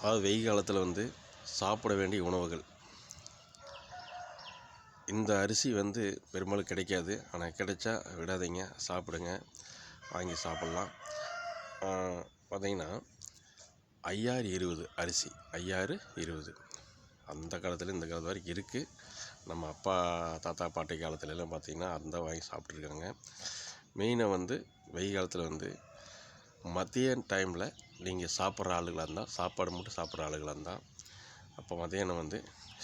அதாவது வெயில் காலத்தில் வந்து சாப்பிட வேண்டிய உணவுகள். இந்த அரிசி வந்து பெரும்பாலும் கிடைக்காது, ஆனால் கிடைச்சா விடாதீங்க, சாப்பிடுங்க, வாங்கி சாப்பிட்லாம். பார்த்திங்கன்னா 5020 அரிசி 5020 அந்த காலத்தில் இந்த காலத்து வரைக்கும் இருக்குது. நம்ம அப்பா தாத்தா பாட்டி காலத்துலலாம் பார்த்திங்கன்னா அந்த வாங்கி சாப்பிட்ருக்காங்க. மெயினாக வந்து வெயில் காலத்தில் வந்து மதிய டைமில் நீங்கள் சாப்பிட்ற ஆளுகளாக இருந்தால், சாப்பாடு மட்டும் சாப்பிட்ற ஆளுகளாக இருந்தால், அப்போ மதியானம் வந்து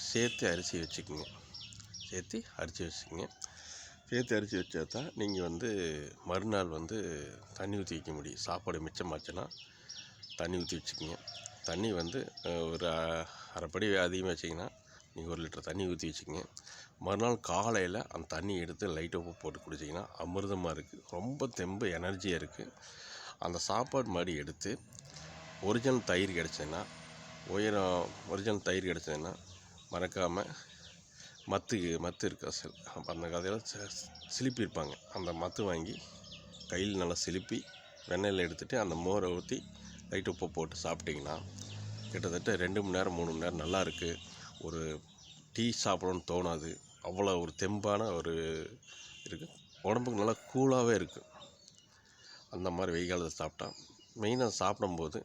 சேர்த்து அரிசி வச்சுக்கோங்க. சேர்த்து அரிசி வச்சா தான் நீங்கள் வந்து மறுநாள் வந்து தண்ணி ஊற்றி வைக்க முடியும். சாப்பாடு மிச்சமாச்சுன்னா தண்ணி ஊற்றி வச்சுக்கோங்க. தண்ணி வந்து ஒரு அரைப்படி அதிகமாக வச்சிங்கன்னா நீங்கள் 1 லிட்டர் தண்ணி ஊற்றி வச்சுக்கோங்க. மறுநாள் காலையில் அந்த தண்ணி எடுத்து லைட்டாக உப்பு போட்டு குடிச்சிங்கன்னா அமிர்தமாக இருக்குது. ரொம்ப தெம்பு எனர்ஜியாக இருக்குது. அந்த சாப்பாடு மாதிரி எடுத்து ஒரிஜினல் தயிர் கிடச்சதுன்னா மறக்காமல் மத்து இருக்கா அந்த கதையில் சிலிப்பியிருப்பாங்க. அந்த மத்து வாங்கி கையில் நல்லா சிலிப்பி வெண்ணெயில் எடுத்துகிட்டு அந்த மோரை ஊற்றி லைட்டு உப்பு போட்டு சாப்பிட்டிங்கன்னா கிட்டத்தட்ட 2 மணி நேரம் 3 மணி நேரம் நல்லா இருக்குது. ஒரு டீ சாப்பிடணும்னு தோணாது. அவ்வளோ ஒரு தெம்பான ஒரு இருக்குது. உடம்புக்கு நல்லா கூலாகவே இருக்குது. அந்த மாதிரி வெயில் காலத்தில் சாப்பிட்டா மெயினாக சாப்பிடும்போது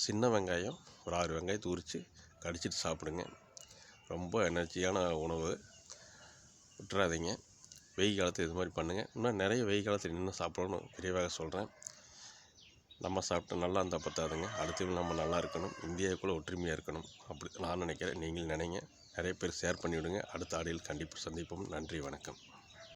சின்ன வெங்காயம் ஒரு 6 வெங்காயத்தை உரித்து கடிச்சிட்டு சாப்பிடுங்க. ரொம்ப எனர்ஜியான உணவு, விட்டுறாதீங்க. வெயில் காலத்தில் இது மாதிரி பண்ணுங்கள். இன்னும் நிறைய வெயில் காலத்தில் இன்னும் சாப்பிடணும்னு விரைவாக சொல்கிறேன். நம்ம சாப்பிட்டு நல்லா இருந்தால் பத்தாதுங்க, அடுத்தவங்க நம்ம நல்லா இருக்கணும், இந்தியாவுக்குள்ளே ஒற்றுமையாக இருக்கணும். அப்படி நான் நினைக்கிறேன். நீங்கள் நினைங்க. நிறைய பேர் ஷேர் பண்ணிவிடுங்க. அடுத்த ஆடியோவில் கண்டிப்பாக சந்திப்போம். நன்றி, வணக்கம்.